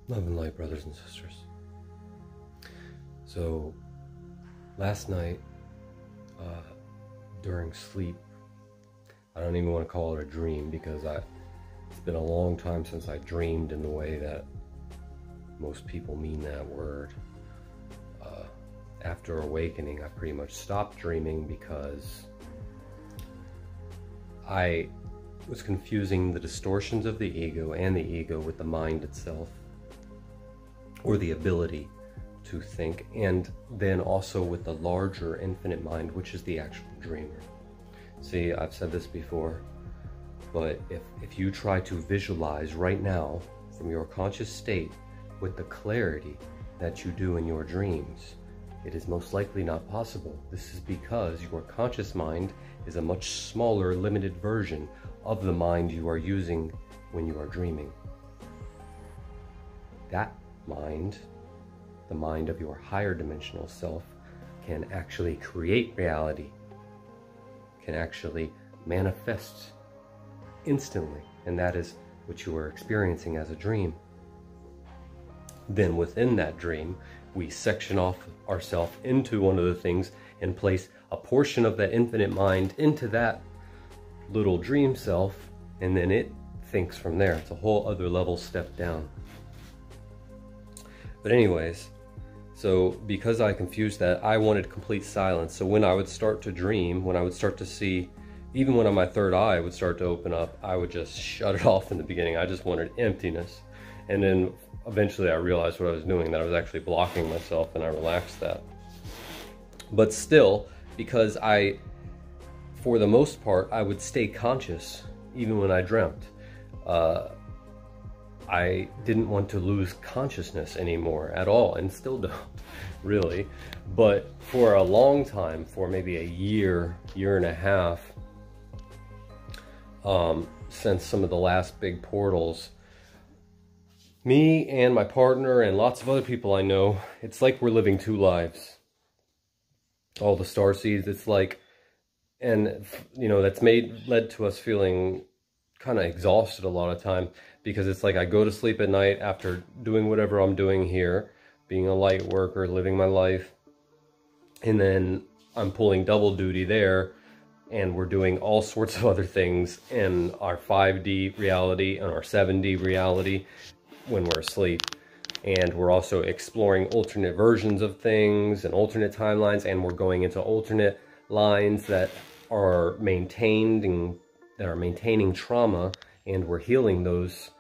Love and light, brothers and sisters. So, last night, during sleep, I don't even want to call it a dream because it's been a long time since I dreamed in the way that most people mean that word. After awakening, I pretty much stopped dreaming because I was confusing the distortions of the ego and the ego with the mind itself, or the ability to think, and then also with the larger infinite mind, which is the actual dreamer. See, I've said this before, but if you try to visualize right now from your conscious state with the clarity that you do in your dreams, it is most likely not possible. This is because your conscious mind is a much smaller, limited version of the mind you are using when you are dreaming. That mind, the mind of your higher dimensional self, can actually create reality, can actually manifest instantly, and that is what you are experiencing as a dream. Then within that dream, we section off ourselves into one of the things and place a portion of that infinite mind into that little dream self, and then it thinks from there. It's a whole other level step down. But anyways, so because I confused that, I wanted complete silence. So when I would start to dream, when I would start to see, even when my third eye would start to open up, I would just shut it off in the beginning. I just wanted emptiness. And then eventually I realized what I was doing, that I was actually blocking myself, and I relaxed that. But still, because for the most part, I would stay conscious even when I dreamt. I didn't want to lose consciousness anymore at all, and still don't, really. But for a long time, for maybe a year and a half, since some of the last big portals, me and my partner and lots of other people I know, it's like we're living two lives. All the starseeds, it's like, and you know, that's led to us feeling kind of exhausted a lot of time, because it's like I go to sleep at night after doing whatever I'm doing here, being a light worker, living my life, and then I'm pulling double duty there, and we're doing all sorts of other things in our 5D reality and our 7D reality when we're asleep. And we're also exploring alternate versions of things and alternate timelines, and we're going into alternate lines that are maintaining trauma, and we're healing those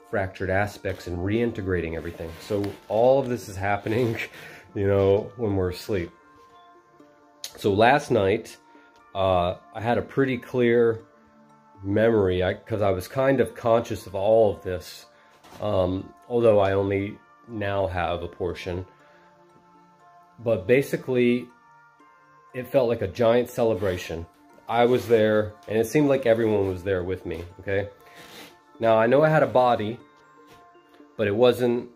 fractured aspects and reintegrating everything. So all of this is happening, you know, when we're asleep. So last night, I had a pretty clear memory, because I was kind of conscious of all of this, although I only now have a portion. But basically, it felt like a giant celebration. I was there, and it seemed like everyone was there with me, okay? Now, I know I had a body, but it wasn't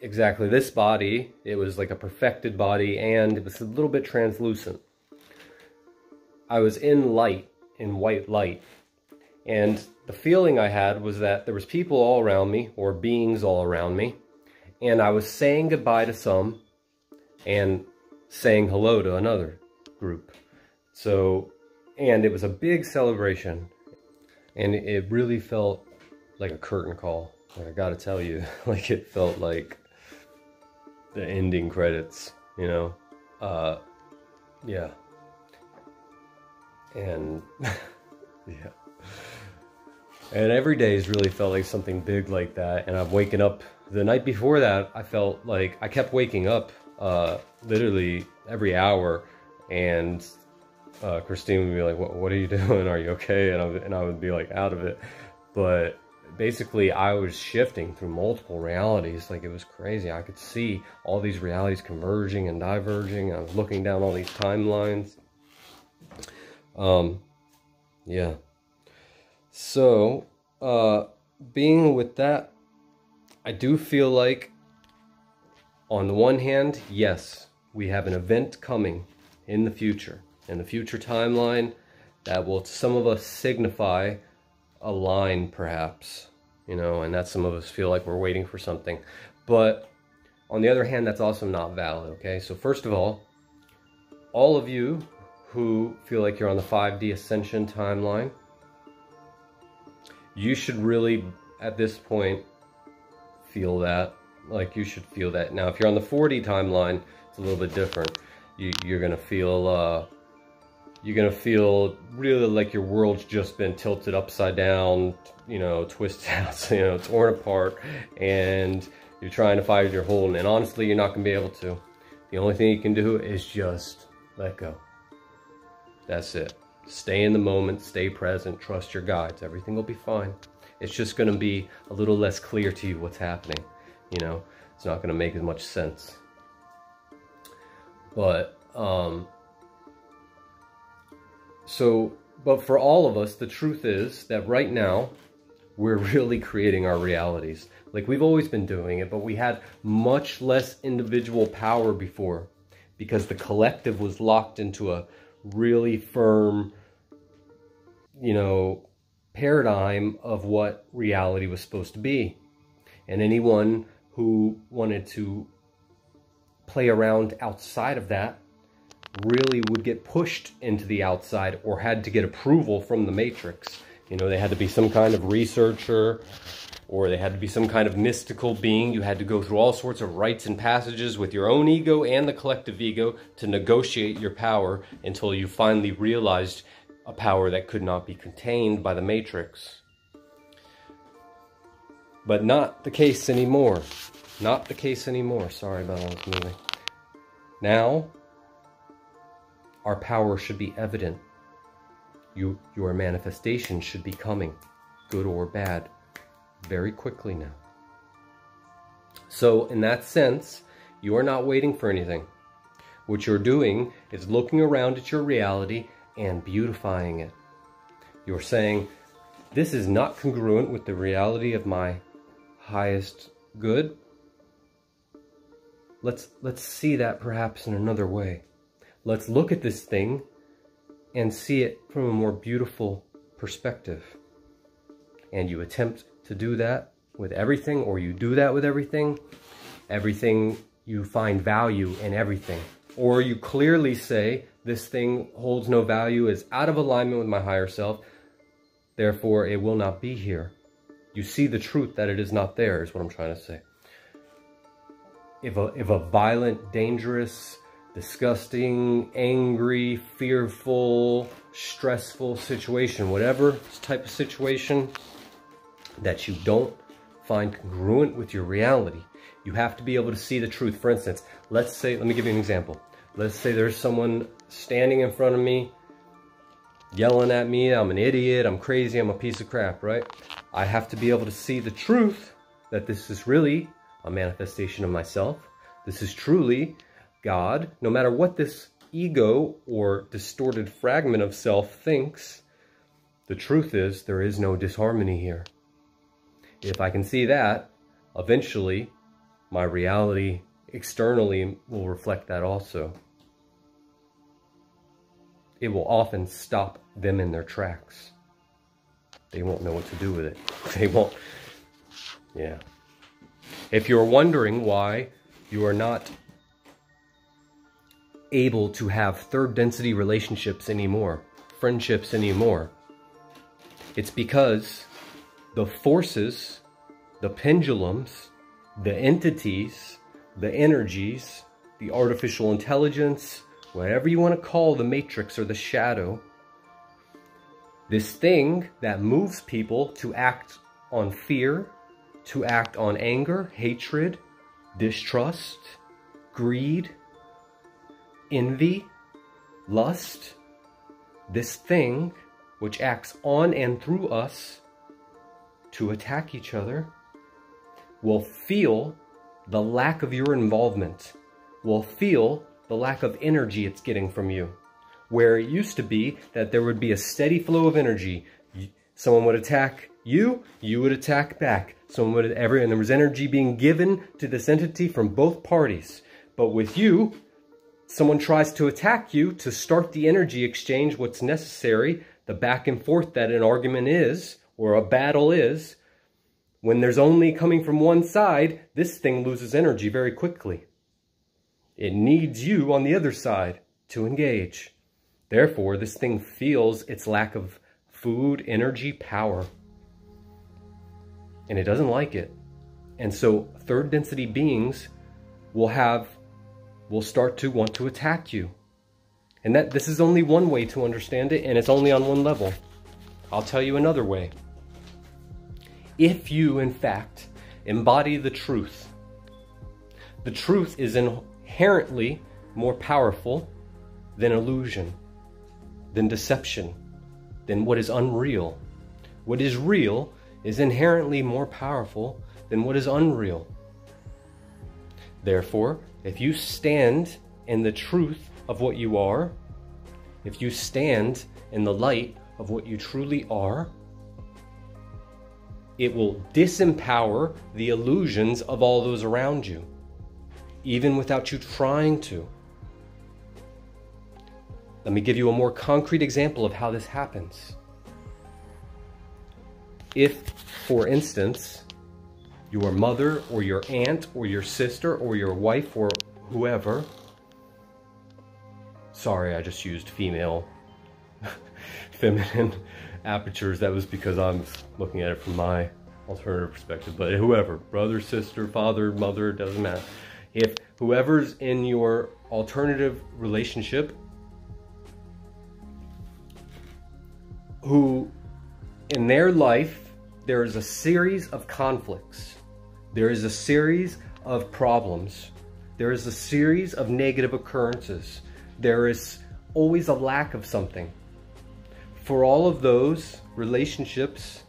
exactly this body. It was like a perfected body, and it was a little bit translucent. I was in light, in white light, and the feeling I had was that there was people all around me, or beings all around me, and I was saying goodbye to some and saying hello to another group. So, and it was a big celebration, and it really felt like a curtain call. Like, I gotta tell you, like, it felt like the ending credits, you know? Yeah. And, yeah. And every day has really felt like something big like that, and I've waken up. The night before that, I felt like I kept waking up literally every hour, and Christine would be like, what are you doing? Are you okay? And I would be like out of it. But basically, I was shifting through multiple realities. Like, it was crazy. I could see all these realities converging and diverging. I was looking down all these timelines. Yeah. So, being with that, I do feel like, on the one hand, yes, we have an event coming in the future timeline, that will, to some of us, signify a line, perhaps, you know, and that some of us feel like we're waiting for something. But on the other hand, that's also not valid, okay? So first of all of you who feel like you're on the 5D ascension timeline, you should really, at this point, feel that. Like, you should feel that. Now, if you're on the 4D timeline, it's a little bit different. You're gonna feel really like your world's just been tilted upside down, you know, twisted out, you know, torn apart, and you're trying to find your hole, and honestly, you're not gonna be able to. The only thing you can do is just let go. That's it. Stay in the moment, stay present, trust your guides. Everything will be fine. It's just gonna be a little less clear to you what's happening. You know, it's not gonna make as much sense. But, but for all of us, the truth is that right now, we're really creating our realities. Like, we've always been doing it, but we had much less individual power before, because the collective was locked into a really firm, you know, paradigm of what reality was supposed to be. And anyone who wanted to play around outside of that really would get pushed into the outside, or had to get approval from the matrix. You know, they had to be some kind of researcher, or they had to be some kind of mystical being. You had to go through all sorts of rites and passages with your own ego and the collective ego to negotiate your power until you finally realized a power that could not be contained by the matrix. But not the case anymore. Not the case anymore. Sorry about all this moving. Now, our power should be evident. Your manifestation should be coming, good or bad, very quickly now. So in that sense, you are not waiting for anything. What you're doing is looking around at your reality and beautifying it. You're saying, this is not congruent with the reality of my highest good. Let's see that perhaps in another way. Let's look at this thing and see it from a more beautiful perspective. And you attempt to do that with everything, or you do that with everything. Everything, you find value in everything. Or you clearly say, this thing holds no value, is out of alignment with my higher self, therefore it will not be here. You see the truth that it is not there, is what I'm trying to say. If a violent, dangerous, disgusting, angry, fearful, stressful situation, whatever type of situation that you don't find congruent with your reality, you have to be able to see the truth. For instance, let's say, let me give you an example. Let's say there's someone standing in front of me, yelling at me, I'm an idiot, I'm crazy, I'm a piece of crap, right? I have to be able to see the truth that this is really a manifestation of myself. This is truly God. No matter what this ego or distorted fragment of self thinks, the truth is there is no disharmony here. If I can see that, eventually my reality externally will reflect that also. It will often stop them in their tracks. They won't know what to do with it. They won't. Yeah. If you're wondering why you are not able to have third density relationships anymore, friendships anymore, it's because the forces, the pendulums, the entities, the energies, the artificial intelligence, whatever you want to call the matrix or the shadow, this thing that moves people to act on fear, to act on anger, hatred, distrust, greed, envy, lust, this thing which acts on and through us to attack each other, will feel the lack of your involvement, will feel the lack of energy it's getting from you. Where it used to be that there would be a steady flow of energy. Someone would attack you, you would attack back. And there was energy being given to this entity from both parties. But with you, someone tries to attack you to start the energy exchange, what's necessary, the back and forth that an argument is, or a battle is. When there's only coming from one side, this thing loses energy very quickly. It needs you on the other side to engage. Therefore, this thing feels its lack of food, energy, power. And it doesn't like it. And so third density beings will start to want to attack you. And this is only one way to understand it, and it's only on one level. I'll tell you another way. If you, in fact, embody the truth is inherently more powerful than illusion, than deception, than what is unreal. What is real is inherently more powerful than what is unreal. Therefore, if you stand in the truth of what you are, if you stand in the light of what you truly are, it will disempower the illusions of all those around you, even without you trying to. Let me give you a more concrete example of how this happens. If, for instance, your mother or your aunt or your sister or your wife or whoever, sorry, I just used female, feminine apertures. That was because I'm looking at it from my alternative perspective. But whoever, brother, sister, father, mother, doesn't matter. If whoever's in your alternative relationship, who in their life, there is a series of conflicts. There is a series of problems. There is a series of negative occurrences. There is always a lack of something. For all of those relationships,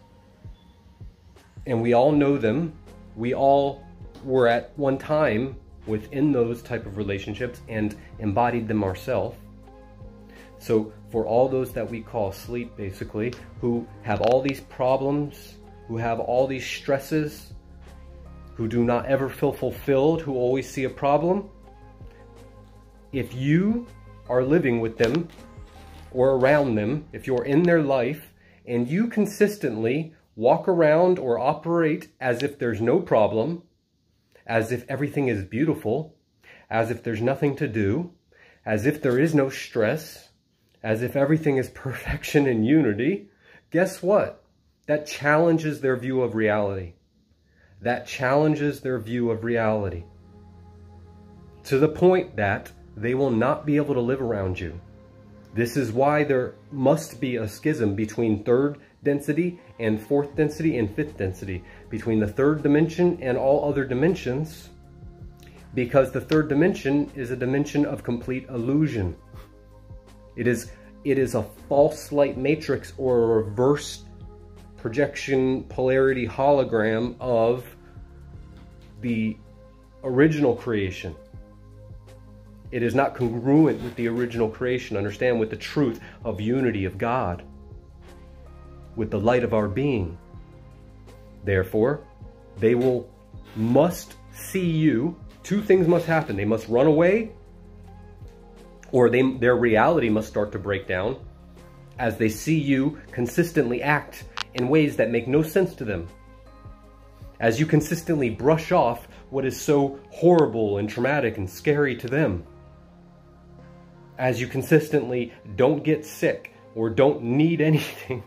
and we all know them, we all were at one time within those type of relationships and embodied them ourselves. So for all those that we call sleep, basically, who have all these problems, who have all these stresses, who do not ever feel fulfilled, who always see a problem, if you are living with them or around them, if you're in their life and you consistently walk around or operate as if there's no problem, as if everything is beautiful, as if there's nothing to do, as if there is no stress, as if everything is perfection and unity, guess what? That challenges their view of reality. That challenges their view of reality. To the point that they will not be able to live around you. This is why there must be a schism between third density and fourth density and fifth density, between the third dimension and all other dimensions, because the third dimension is a dimension of complete illusion. It is a false light matrix or a reverse projection polarity hologram of the original creation. It is not congruent with the original creation, understand, with the truth of unity of God, with the light of our being. Therefore, they must see you. Two things must happen. They must run away, or their reality must start to break down as they see you consistently act in ways that make no sense to them. As you consistently brush off what is so horrible and traumatic and scary to them. As you consistently don't get sick or don't need anything.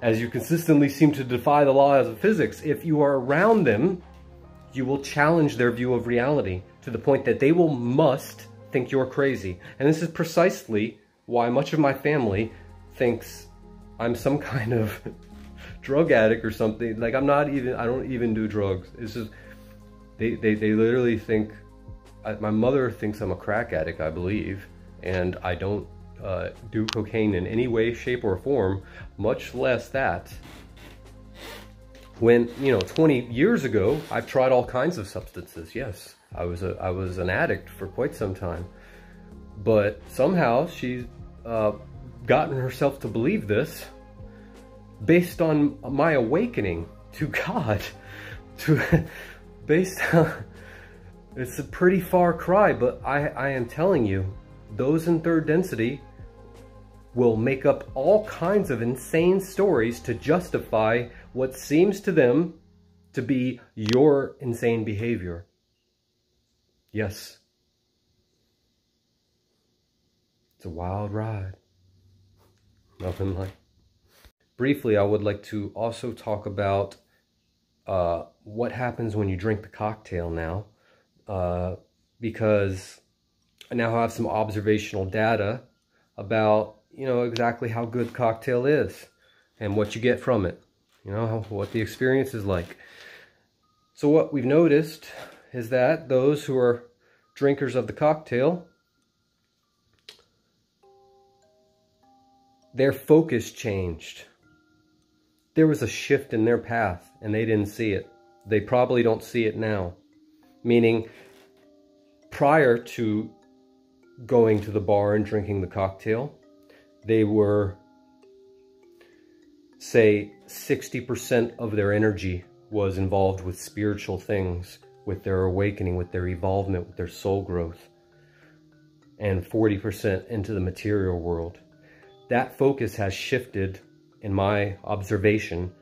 As you consistently seem to defy the laws of physics, if you are around them, you will challenge their view of reality to the point that they must think you're crazy. And this is precisely why much of my family thinks I'm some kind of drug addict or something. Like I don't even do drugs. It's just, they literally think, my mother thinks I'm a crack addict, I believe, and I don't do cocaine in any way, shape, or form, much less that. When, 20 years ago, I've tried all kinds of substances. Yes, I was an addict for quite some time, but somehow she's gotten herself to believe this based on my awakening to God, based on. It's a pretty far cry, but I am telling you, those in third density will make up all kinds of insane stories to justify what seems to them to be your insane behavior. Yes. It's a wild ride. Nothing like. Briefly, I would like to also talk about what happens when you drink the cocktail now, because I now have some observational data about, exactly how good cocktail is and what you get from it, what the experience is like. So what we've noticed is that those who are drinkers of the cocktail, their focus changed. There was a shift in their path and they didn't see it. They probably don't see it now. Meaning, prior to going to the bar and drinking the cocktail, they were, say, 60% of their energy was involved with spiritual things, with their awakening, with their evolvement, with their soul growth, and 40% into the material world. That focus has shifted, in my observation,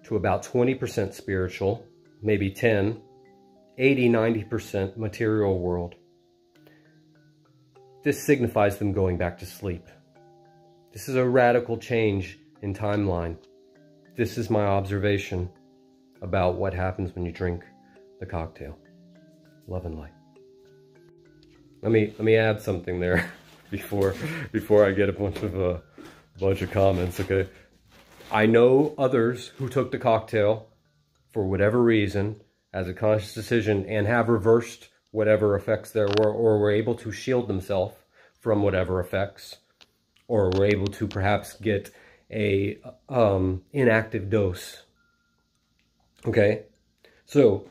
to about 20% spiritual, maybe 10, 80, 90% material world. This signifies them going back to sleep. This is a radical change in timeline. This is my observation about what happens when you drink the cocktail. Love and light. Let me add something there before I get a bunch of comments, okay? I know others who took the cocktail for whatever reason as a conscious decision and have reversed whatever effects there were, or were able to shield themselves from whatever effects, or were able to perhaps get a inactive dose. Okay? So,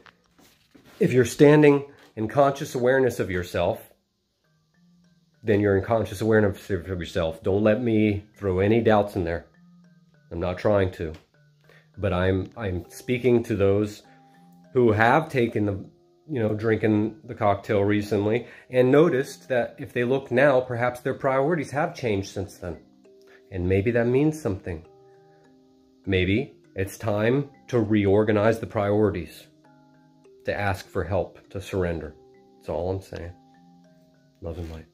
if you're standing in conscious awareness of yourself, then you're in conscious awareness of yourself. Don't let me throw any doubts in there. I'm not trying to. But I'm speaking to those who have taken the, drinking the cocktail recently and noticed that if they look now, perhaps their priorities have changed since then. And maybe that means something. Maybe it's time to reorganize the priorities, to ask for help, to surrender. That's all I'm saying. Love and light.